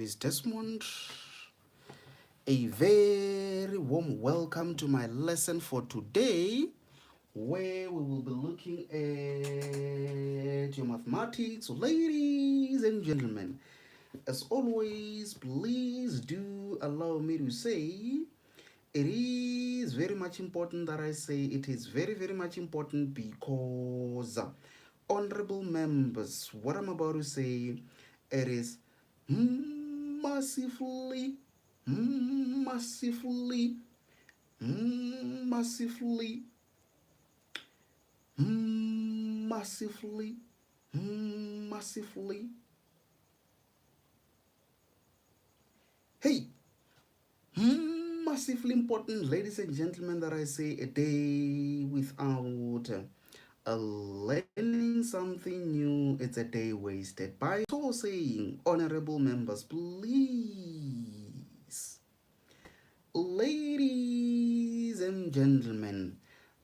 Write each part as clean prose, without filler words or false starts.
Is Desmond. A very warm welcome to my lesson for today, where we will be looking at your mathematics, ladies and gentlemen. As always, please do allow me to say it is very much important that I say it is very, very much important because, honorable members, what I'm about to say, it is massively, massively, massively, massively, massively. Hey, massively important, ladies and gentlemen, that I say a day without learning something new, it's a day wasted. By so saying, honorable members, please, ladies and gentlemen,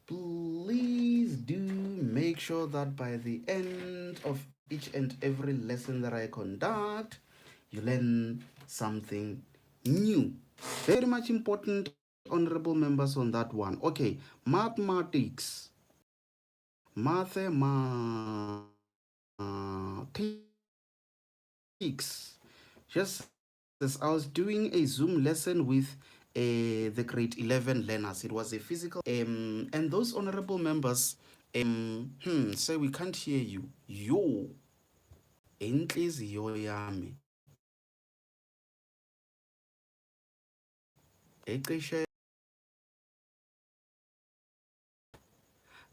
please do make sure that by the end of each and every lesson that I conduct, you learn something new. Very much important, honorable members, on that one. Okay, mathematics. Just as I was doing a Zoom lesson with the grade 11 learners, it was a physical and those honorable members say we can't hear you. Yo, inhliziyo yami eqishe.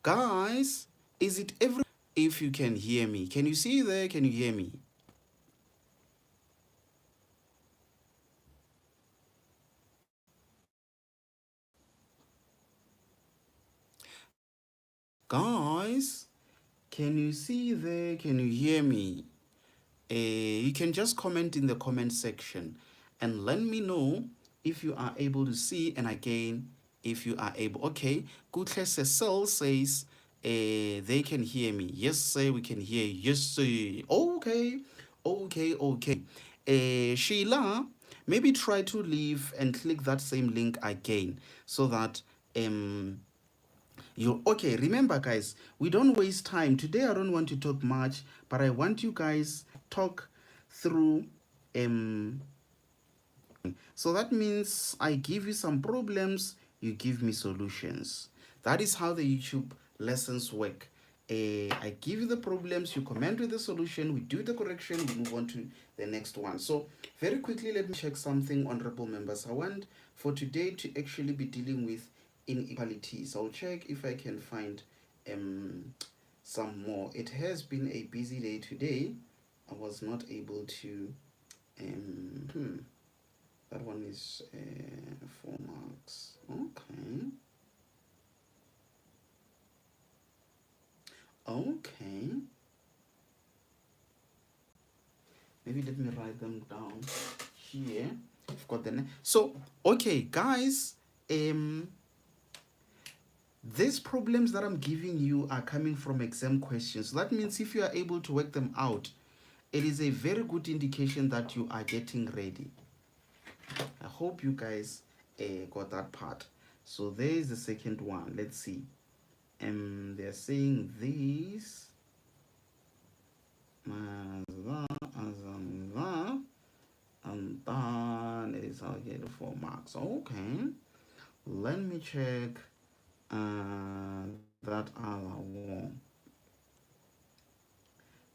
Guys, is it every? If you can hear me, can you see there? Can you hear me? Guys, can you see there? Can you hear me? You can just comment in the comment section and let me know if you are able to see, and again, if you are able. Okay, Kutle Cecil says they can hear me. Yes, say we can hear you. Yes, say. Okay, okay. Sheila, maybe try to leave and click that same link again so that you okay. Remember, guys, we don't waste time today. I don't want to talk much, but I want you guys talk through so that means I give you some problems, you give me solutions. That is how the YouTube lessons work. I give you the problems, you comment with the solution, we do the correction, we move on to the next one. So very quickly, let me check something, honorable members. I want for today to actually be dealing with inequalities. I'll check if I can find some more. It has been a busy day today. I was not able to that one is 4 marks. Okay. Okay. Maybe let me write them down here. I've got the name. So, okay, guys. These problems that I'm giving you are coming from exam questions. So that means if you are able to work them out, it is a very good indication that you are getting ready. I hope you guys got that part. So there is the second one. Let's see. They're saying this and then it is I'll get 4 marks. Okay, let me check that other one.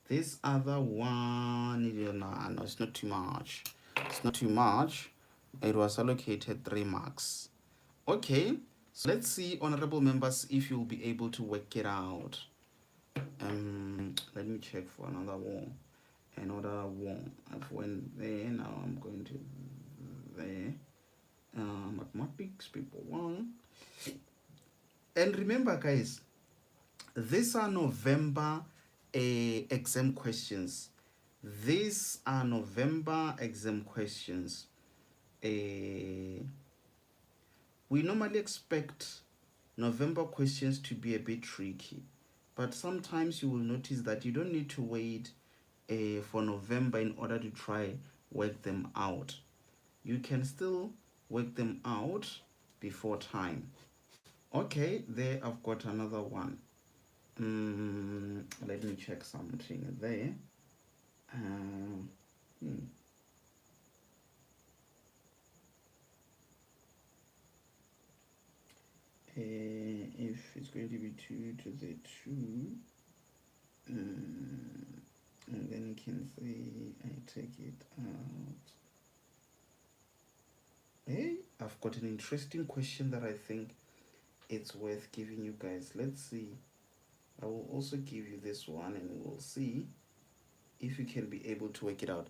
This other one, no, it's not too much. It's not too much. It was allocated 3 marks. Okay, so let's see, honorable members, if you'll be able to work it out. Let me check for another one. I've went there. Now I'm going to there. Mathematics people 1. And remember, guys, these are November exam questions. These are November exam questions. We normally expect November questions to be a bit tricky, but sometimes you will notice that you don't need to wait for November in order to try work them out. You can still work them out before time. Okay, there I've got another one. Let me check something there. Hmm. If it's going to be 2 to the 2, and then you can say I take it out. Hey, I've got an interesting question that I think it's worth giving you guys. Let's see. I will also give you this one and we'll see if you can be able to work it out.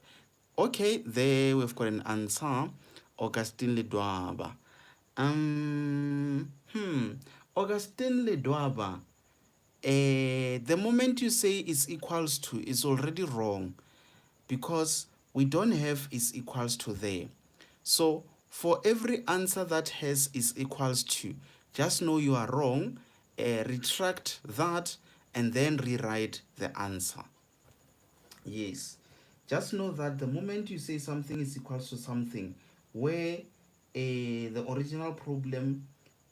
Okay, there we've got an answer. Augustine Ledwaba. Augustine Ledwaba. The moment you say is equals to is already wrong because we don't have is equals to there. So for every answer that has is equals to, just know you are wrong, retract that and then rewrite the answer. Yes, just know that the moment you say something is equals to something where the original problem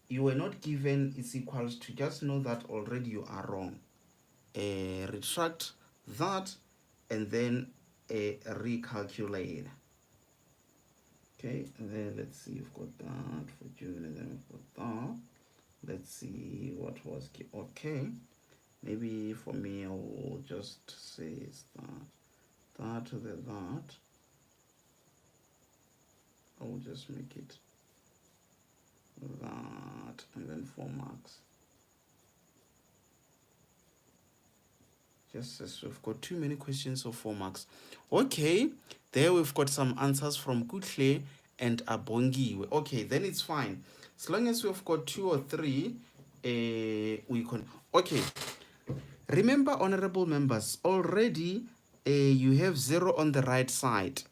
you were not given is equals to, just know that already you are wrong. Retract that and then recalculate. Okay, and then let's see, you've got that for June, and then we've got that. Let's see what was okay. Maybe for me, I will just say it's that to the that. I will just make it that, and then 4 marks. Just as we've got too many questions of 4 marks. Okay, there we've got some answers from Kutle and Abongi. Okay, then it's fine. As long as we've got 2 or 3, we can. Okay, remember, honorable members, already you have 0 on the right side.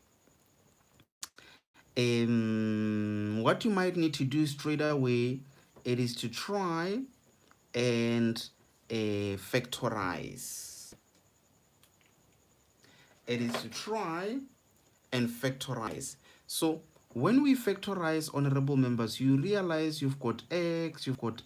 What you might need to do straight away, it is to try and factorize. It is to try and factorize. So when we factorize, honorable members, you realize you've got x, what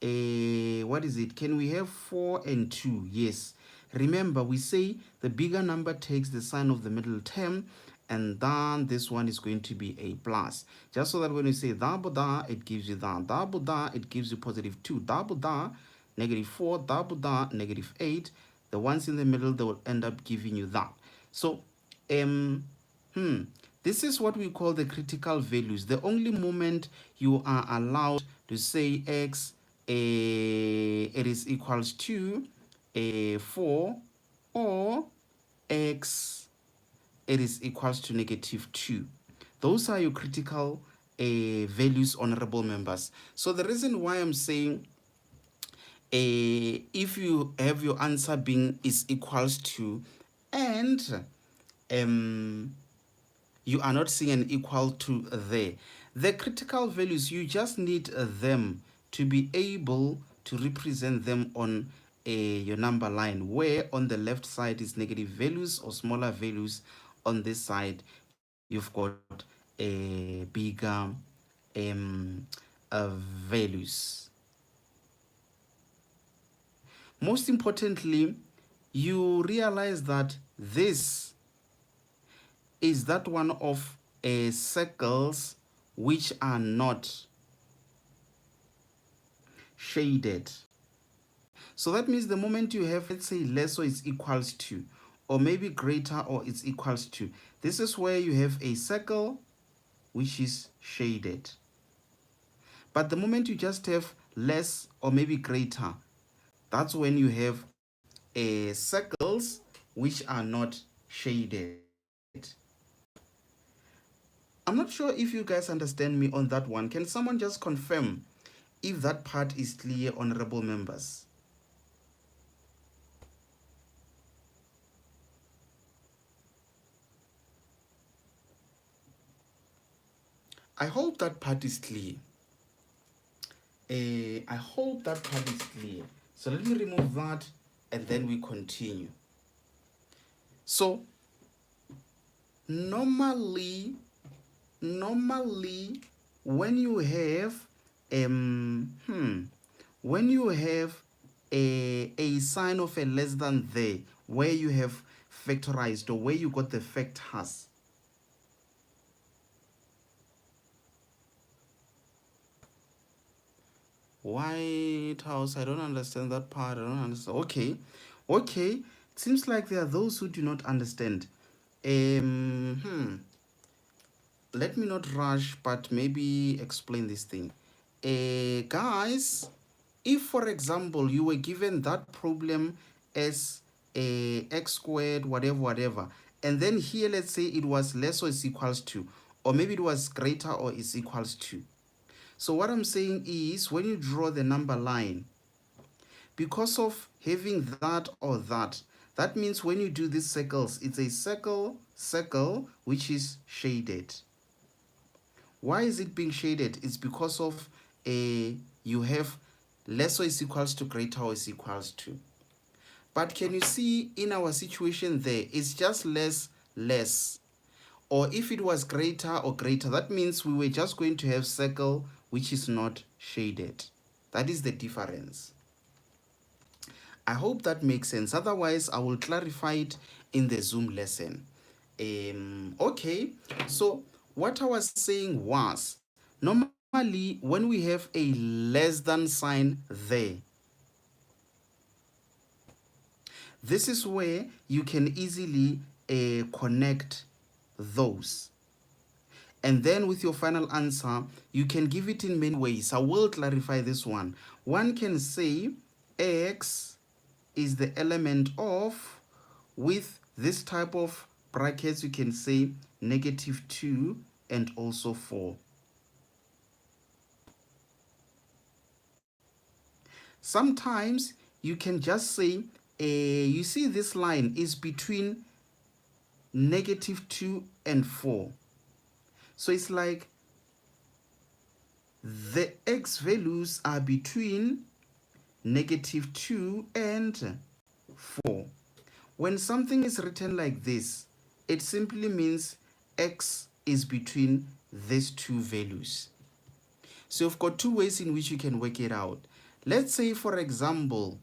is it? Can we have 4 and 2? Yes. Remember, we say the bigger number takes the sign of the middle term, and then this one is going to be a plus. Just so that when you say double da, it gives you that. Double da, it gives you positive 2. Double da, negative 4. Double da, negative 8. The ones in the middle, they will end up giving you that. So, this is what we call the critical values. The only moment you are allowed to say x, it is equals to 4, or x, it is equals to negative 2. Those are your critical values, honorable members. So the reason why I'm saying if you have your answer being is equals to, and you are not seeing an equal to there, the critical values, you just need them to be able to represent them on your number line, where on the left side is negative values or smaller values, on this side you've got bigger values. Most importantly, you realize that this is that one of circles which are not shaded. So that means the moment you have, let's say, less or is equals to, or maybe greater or it's equals to, this is where you have a circle which is shaded. But the moment you just have less or maybe greater, that's when you have circles which are not shaded. I'm not sure if you guys understand me on that one. Can someone just confirm if that part is clear, honorable members? I hope that part is clear. I hope that part is clear. So let me remove that and then we continue. So normally when you have when you have a sign of a less than there, where you have factorized or where you got the factors, White House, I don't understand that part. I don't understand. Okay. It seems like there are those who do not understand. Let me not rush, but maybe explain this thing. Guys, if for example you were given that problem as a x squared, whatever, and then here let's say it was less or is equals to, or maybe it was greater or is equals to. So what I'm saying is, when you draw the number line, because of having that or that, that means when you do these circles, it's a circle which is shaded. Why is it being shaded? It's because of you have less or is equals to, greater or is equals to. But can you see in our situation there, it's just less. Or if it was greater or greater, that means we were just going to have circle which is not shaded. That is the difference. I hope that makes sense. Otherwise, I will clarify it in the Zoom lesson. Okay, so what I was saying was, normally when we have a less than sign there, this is where you can easily connect those. And then with your final answer, you can give it in many ways. I will clarify this one. One can say x is the element of, with this type of brackets, you can say -2 and also 4. Sometimes you can just say, you see this line is between -2 and 4. So it's like the x values are between -2 and 4. When something is written like this, it simply means x is between these two values. So you've got two ways in which you can work it out. Let's say for example,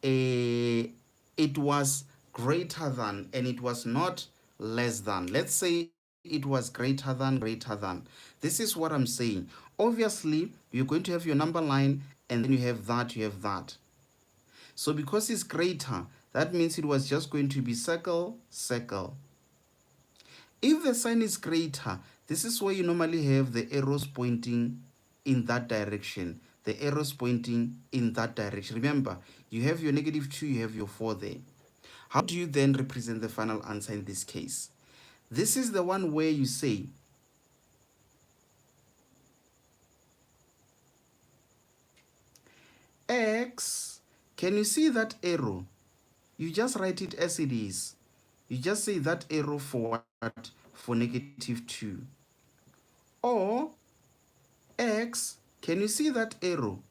it was greater than and it was not less than. Let's say it was greater than. This is what I'm saying. Obviously, you're going to have your number line and then you have that. So because it's greater, that means it was just going to be circle. If the sign is greater, this is where you normally have the arrows pointing in that direction. Remember, you have your -2, you have your 4 there. How do you then represent the final answer in this case? This is the one where you say, x, can you see that arrow? You just write it as it is. You just say that arrow for what? For -2. Or x, can you see that arrow?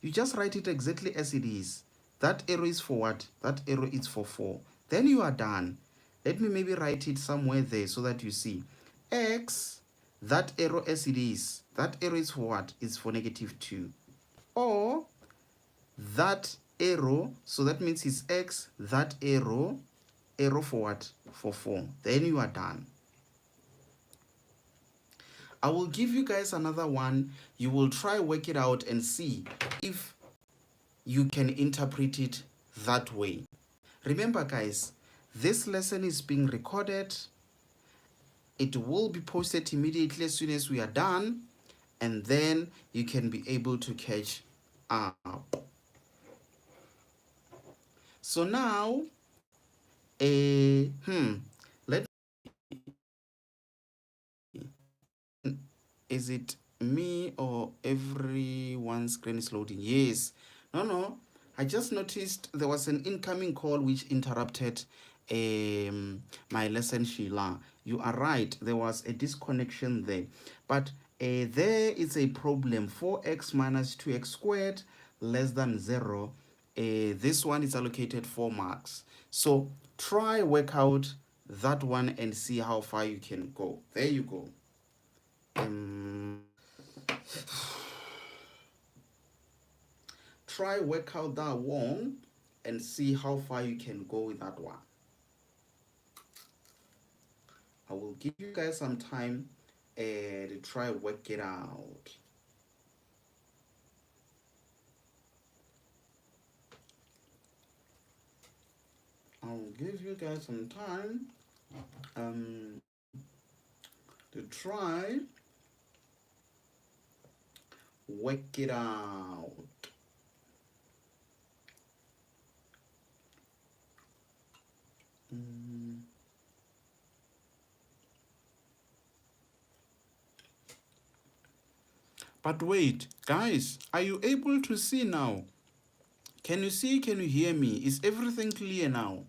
You just write it exactly as it is. That arrow is for what? That arrow is for 4. Then you are done. Let me maybe write it somewhere there so that you see. X, that arrow as it is. That arrow is for what? It's for -2. Or that arrow, so that means it's x, that arrow for what? For 4. Then you are done. I will give you guys another one. You will try work it out and see if you can interpret it that way. Remember guys, this lesson is being recorded. It will be posted immediately as soon as we are done, and then you can be able to catch up. So now, let is it me or everyone's screen is loading? Yes. No. I just noticed there was an incoming call which interrupted my lesson, Sheila. You are right. There was a disconnection there. But there is a problem. 4x minus 2x squared less than 0 this one is allocated 4 marks. So try work out that one and see how far you can go. There you go. Try work out that one and see how far you can go with that one. I will give you guys some time to try work it out. I'll give you guys some time to try work it out. But wait, guys, are you able to see now? Can you see? Can you hear me? Is everything clear now?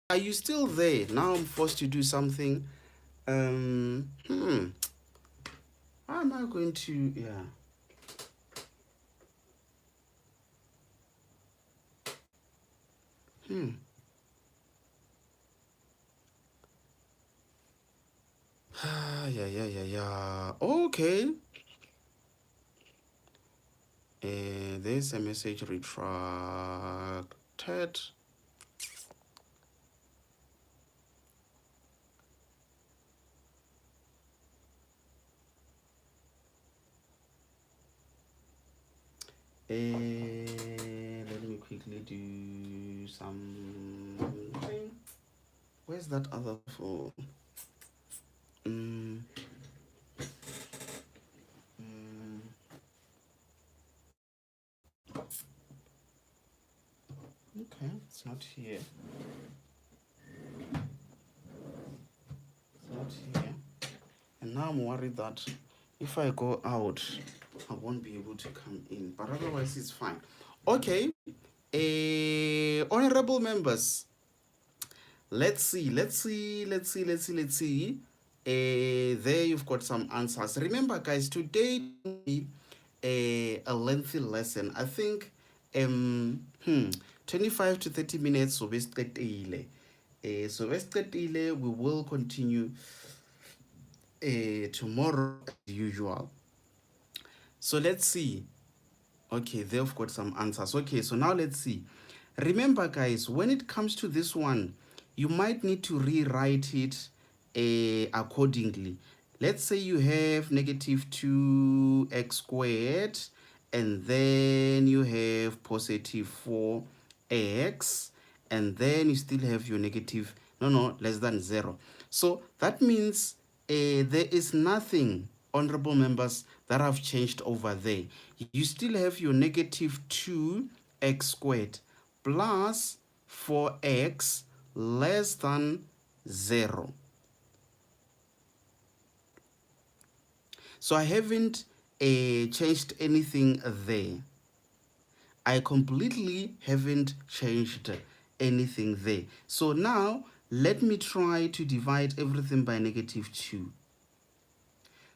Are you still there? Now I'm forced to do something. How am I going to, yeah. Yeah. Okay. There's a message retracted. Let me quickly do something. Where's that other phone? Okay, it's not here. It's not here. And now I'm worried that if I go out, I won't be able to come in. But otherwise, it's fine. Okay. Honorable members, let's see. There you've got some answers. Remember, guys, today a lengthy lesson. I think 25 to 30 minutes so we will continue tomorrow as usual. So let's see. Okay, they've got some answers. Okay, so now let's see. Remember, guys, when it comes to this one, you might need to rewrite it accordingly. Let's say you have negative 2x squared, and then you have positive 4x, and then you still have your negative, less than 0. So that means there is nothing, honorable members, that have changed over there. You still have your negative 2x squared plus 4x less than 0. So I haven't changed anything there. I completely haven't changed anything there. So now let me try to divide everything by negative 2.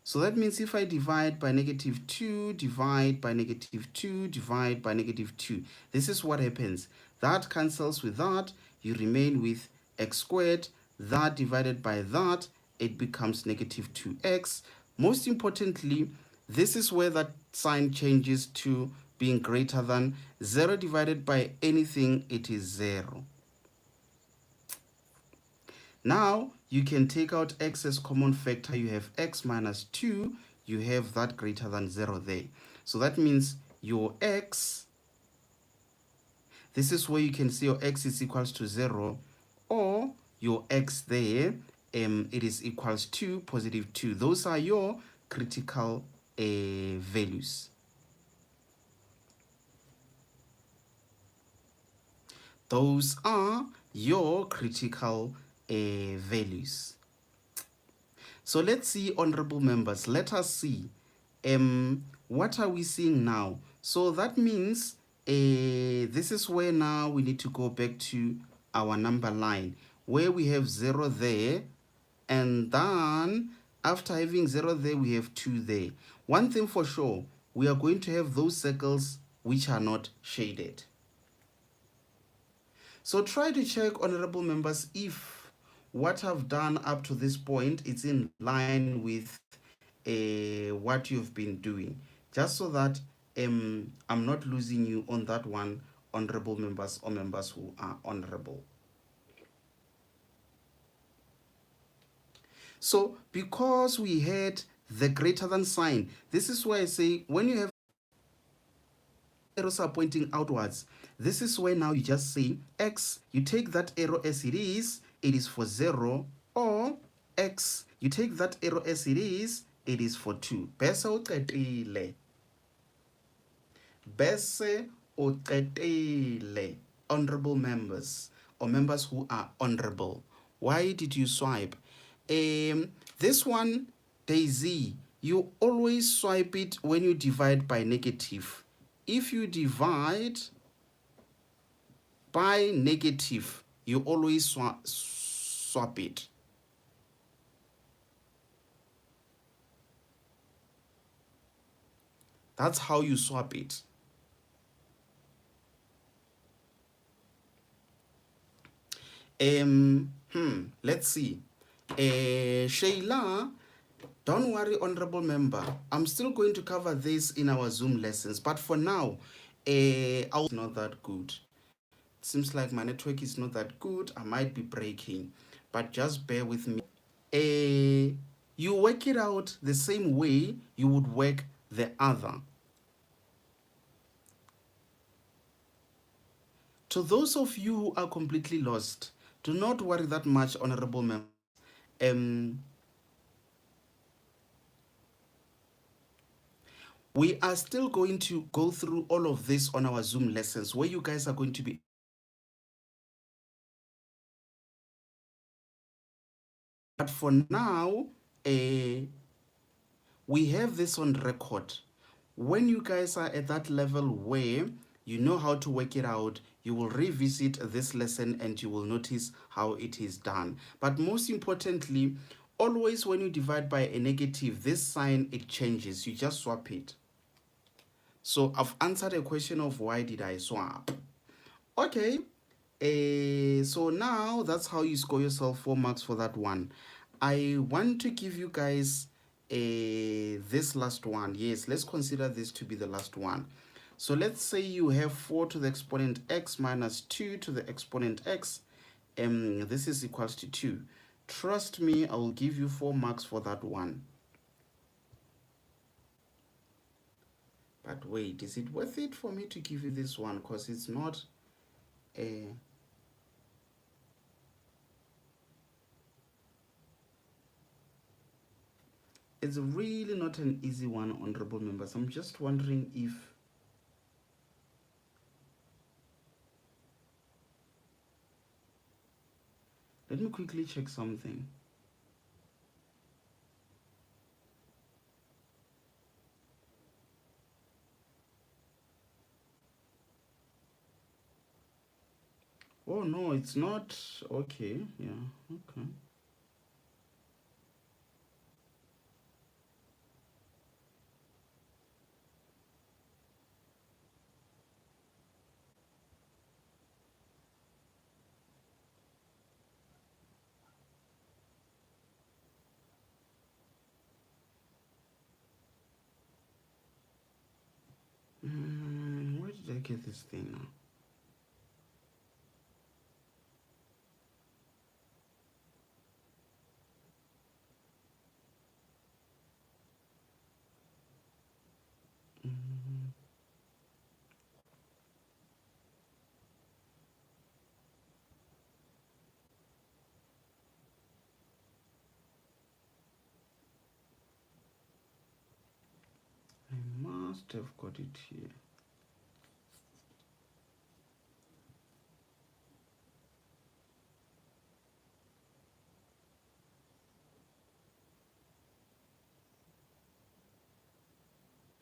So that means if I divide by negative 2, divide by negative 2, divide by negative 2, this is what happens. That cancels with that, you remain with x squared. That divided by that, it becomes negative 2x. Most importantly, this is where that sign changes to being greater than 0 divided by anything, it is 0. Now, you can take out x as common factor. You have x minus 2. You have that greater than 0 there. So that means your x, this is where you can see your x is equals to 0, or your x there, it is equals to positive 2. Those are your critical values. Those are your critical values. So let's see, honorable members, let us see what are we seeing now. So that means this is where now we need to go back to our number line where we have 0 there, and then after having 0 there we have 2 there. One thing for sure, we are going to have those circles which are not shaded. So try to check, honorable members, if what I've done up to this point is in line with what you've been doing, just so that I'm not losing you on that one, honorable members or members who are honorable. So because we had the greater than sign, this is why I say when you have arrows are pointing outwards, this is where now you just say X, you take that arrow as it is for 0, or X, you take that arrow as it is for 2. Bese uqedile. Bese uqedile. Honorable members or members who are honorable. Why did you swipe? This one, Daisy, you always swipe it when you divide by negative. If you divide by negative, you always swap it. That's how you swap it. Let's see. Shayla, don't worry, honorable member. I'm still going to cover this in our Zoom lessons, but for now, I'll not that good. It seems like my network is not that good. I might be breaking, but just bear with me. You work it out the same way you would work the other. To those of you who are completely lost, do not worry that much, honorable members. We are still going to go through all of this on our Zoom lessons where you guys are going to be. But for now, we have this on record. When you guys are at that level where you know how to work it out, you will revisit this lesson and you will notice how it is done. But most importantly, always when you divide by a negative, this sign, it changes. You just swap it. So I've answered a question of why did I swap? Okay. So now that's how you score yourself 4 marks for that one. I want to give you guys this last one. Yes, let's consider this to be the last one. So let's say you have 4 to the exponent x minus 2 to the exponent x. This is equals to 2. Trust me, I will give you 4 marks for that one. But wait, is it worth it for me to give you this one? Because it's not a... It's really not an easy one, honorable members. I'm just wondering if... Let me quickly check something. Oh, no, it's not. Okay, yeah, okay. Where did I get this thing now? I must have got it here.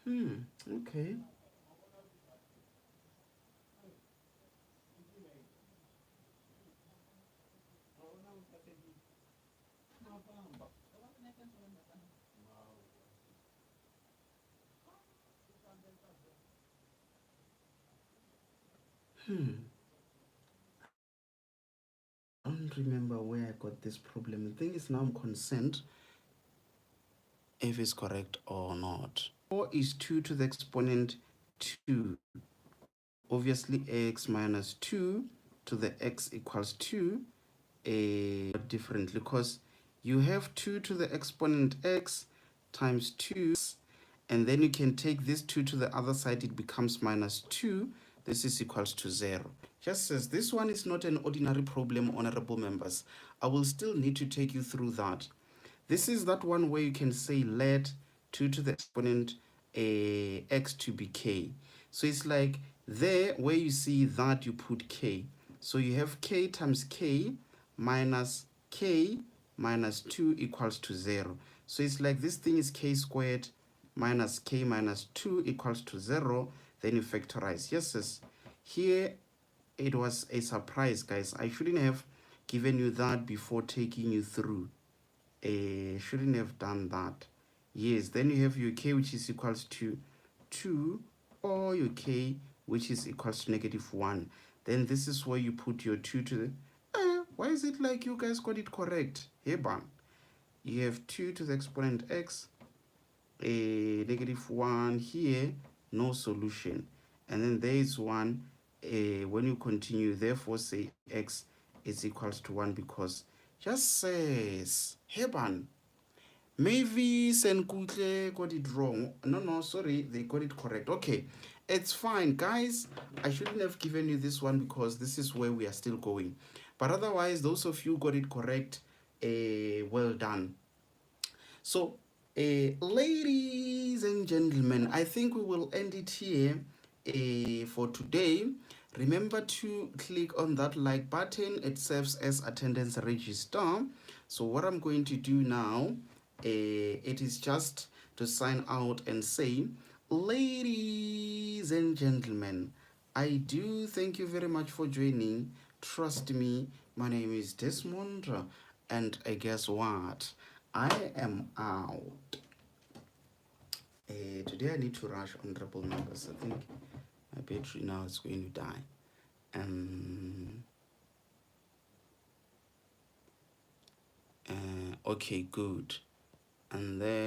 Okay. I don't remember where I got this problem. The thing is now I'm concerned if it's correct or not. 4 is 2 to the exponent 2. Obviously, x minus 2 to the x equals 2 differently because you have 2 to the exponent x times 2, and then you can take this 2 to the other side, it becomes minus 2. This is equals to 0. Just says this one is not an ordinary problem, honorable members. I will still need to take you through that. This is that one where you can say let 2 to the exponent x to be k. So it's like there where you see that you put k. So you have k times k minus k minus 2 equals to 0. So it's like this thing is k squared minus k minus 2 equals to 0. Then you factorize. Yes. Here it was a surprise, guys. I shouldn't have given you that before taking you through. Shouldn't have done that. Yes, then you have your k which is equals to 2, or your k which is equals to negative 1. Then this is where you put your 2 to the... why is it like you guys got it correct? Hey, bang. You have 2 to the exponent x, a negative 1 here, no solution. And then there is 1. When you continue, therefore say x is equals to 1 because just says, hey, bang. Mavis and Kutle got it wrong. No, sorry, they got it correct. Okay, it's fine, guys. I shouldn't have given you this one because this is where we are still going. But otherwise, those of you got it correct, well done. So, ladies and gentlemen, I think we will end it here for today. Remember to click on that like button. It serves as attendance register. So what I'm going to do now, it is just to sign out and say, ladies and gentlemen, I do thank you very much for joining. Trust me, my name is Desmond, and guess what? I am out. Today I need to rush honorable members. I think my battery now is going to die. Okay, good. And then